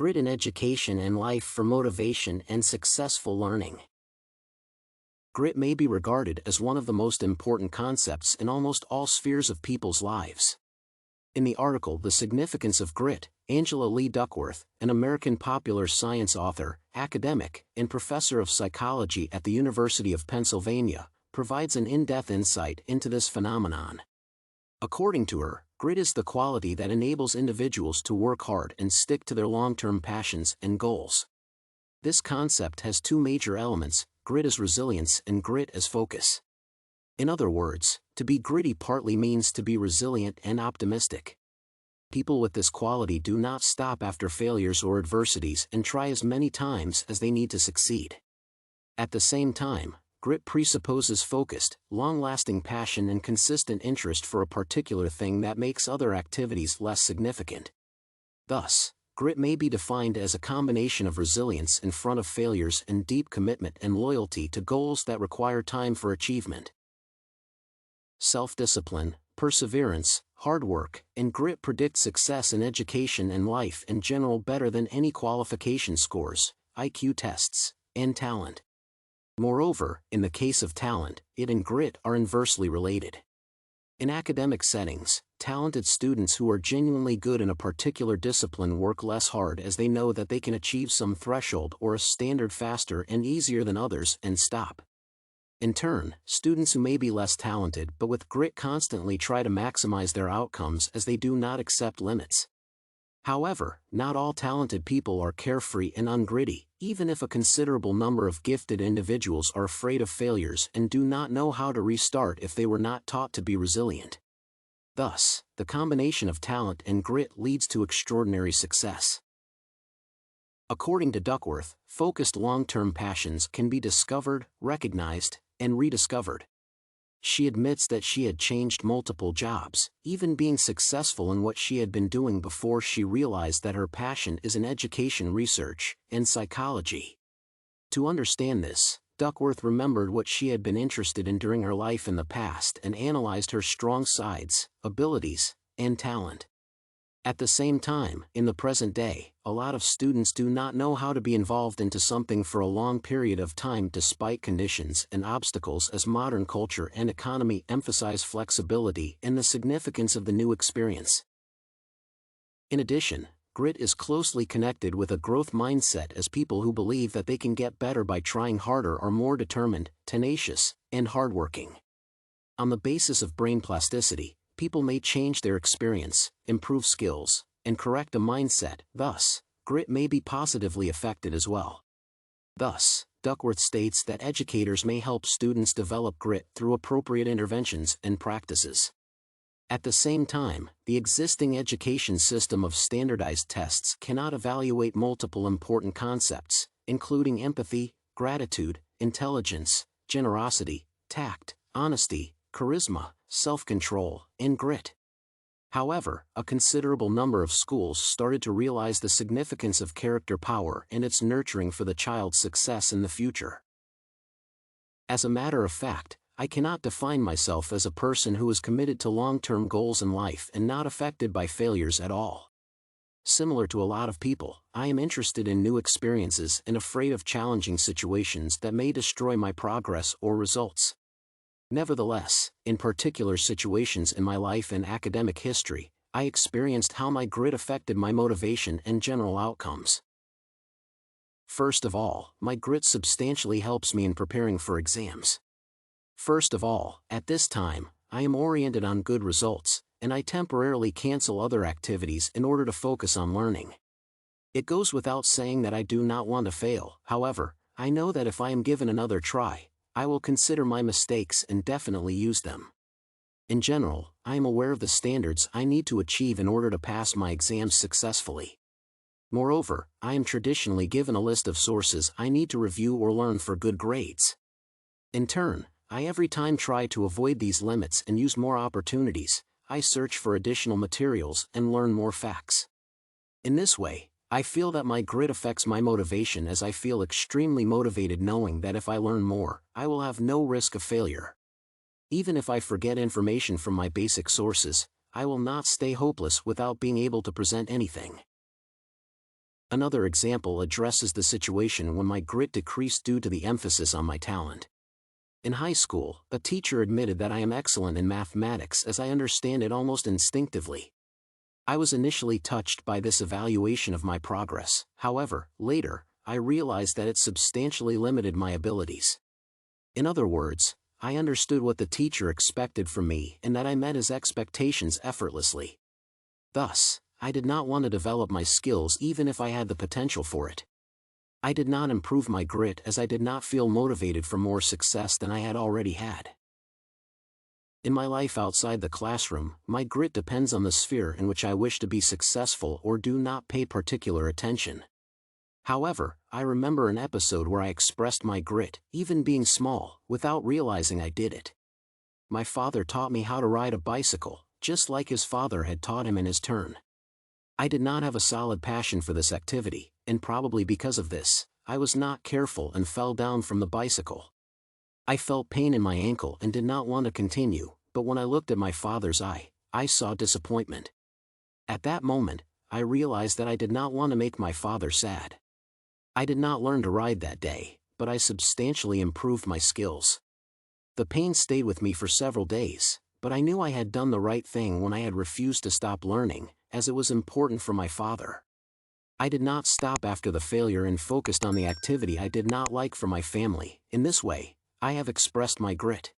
Grit in education and life for motivation and successful learning. Grit may be regarded as one of the most important concepts in almost all spheres of people's lives. In the article The Significance of Grit, Angela Lee-Duckworth, an American popular science author, academic, and professor of psychology at the University of Pennsylvania, provides an in-depth insight into this phenomenon. According to her, grit is the quality that enables individuals to work hard and stick to their long-term passions and goals. This concept has two major elements: grit as resilience and grit as focus. In other words, to be gritty partly means to be resilient and optimistic. People with this quality do not stop after failures or adversities and try as many times as they need to succeed. At the same time, grit presupposes focused, long-lasting passion and consistent interest for a particular thing that makes other activities less significant. Thus, grit may be defined as a combination of resilience in front of failures and deep commitment and loyalty to goals that require time for achievement. Self-discipline, perseverance, hard work, and grit predict success in education and life in general better than any qualification scores, IQ tests, and talent. Moreover, in the case of talent, it and grit are inversely related. In academic settings, talented students who are genuinely good in a particular discipline work less hard as they know that they can achieve some threshold or a standard faster and easier than others and stop. In turn, students who may be less talented but with grit constantly try to maximize their outcomes as they do not accept limits. However, not all talented people are carefree and ungritty, even if a considerable number of gifted individuals are afraid of failures and do not know how to restart if they were not taught to be resilient. Thus, the combination of talent and grit leads to extraordinary success. According to Duckworth, focused long-term passions can be discovered, recognized, and rediscovered. She admits that she had changed multiple jobs, even being successful in what she had been doing before she realized that her passion is in education research and psychology. To understand this, Duckworth remembered what she had been interested in during her life in the past and analyzed her strong sides, abilities, and talent. At the same time, in the present day, a lot of students do not know how to be involved into something for a long period of time despite conditions and obstacles, as modern culture and economy emphasize flexibility and the significance of the new experience. In addition, grit is closely connected with a growth mindset, as people who believe that they can get better by trying harder are more determined, tenacious, and hardworking. On the basis of brain plasticity, people may change their experience, improve skills, and correct a mindset. Thus, grit may be positively affected as well. Thus, Duckworth states that educators may help students develop grit through appropriate interventions and practices. At the same time, the existing education system of standardized tests cannot evaluate multiple important concepts, including empathy, gratitude, intelligence, generosity, tact, honesty, charisma, self-control, and grit. However, a considerable number of schools started to realize the significance of character power and its nurturing for the child's success in the future. As a matter of fact, I cannot define myself as a person who is committed to long-term goals in life and not affected by failures at all. Similar to a lot of people, I am interested in new experiences and afraid of challenging situations that may destroy my progress or results. Nevertheless, in particular situations in my life and academic history, I experienced how my grit affected my motivation and general outcomes. First of all, my grit substantially helps me in preparing for exams. First of all, at this time, I am oriented on good results, and I temporarily cancel other activities in order to focus on learning. It goes without saying that I do not want to fail. However, I know that if I am given another try, I will consider my mistakes and definitely use them. In general, I am aware of the standards I need to achieve in order to pass my exams successfully. Moreover, I am traditionally given a list of sources I need to review or learn for good grades. In turn, I every time try to avoid these limits and use more opportunities. I search for additional materials and learn more facts. In this way, I feel that my grit affects my motivation, as I feel extremely motivated knowing that if I learn more, I will have no risk of failure. Even if I forget information from my basic sources, I will not stay hopeless without being able to present anything. Another example addresses the situation when my grit decreased due to the emphasis on my talent. In high school, a teacher admitted that I am excellent in mathematics as I understand it almost instinctively. I was initially touched by this evaluation of my progress. However, later, I realized that it substantially limited my abilities. In other words, I understood what the teacher expected from me and that I met his expectations effortlessly. Thus, I did not want to develop my skills even if I had the potential for it. I did not improve my grit as I did not feel motivated for more success than I had already had. In my life outside the classroom, my grit depends on the sphere in which I wish to be successful or do not pay particular attention. However, I remember an episode where I expressed my grit, even being small, without realizing I did it. My father taught me how to ride a bicycle, just like his father had taught him in his turn. I did not have a solid passion for this activity, and probably because of this, I was not careful and fell down from the bicycle. I felt pain in my ankle and did not want to continue, but when I looked at my father's eye, I saw disappointment. At that moment, I realized that I did not want to make my father sad. I did not learn to ride that day, but I substantially improved my skills. The pain stayed with me for several days, but I knew I had done the right thing when I had refused to stop learning, as it was important for my father. I did not stop after the failure and focused on the activity I did not like for my family. In this way, I have expressed my grit.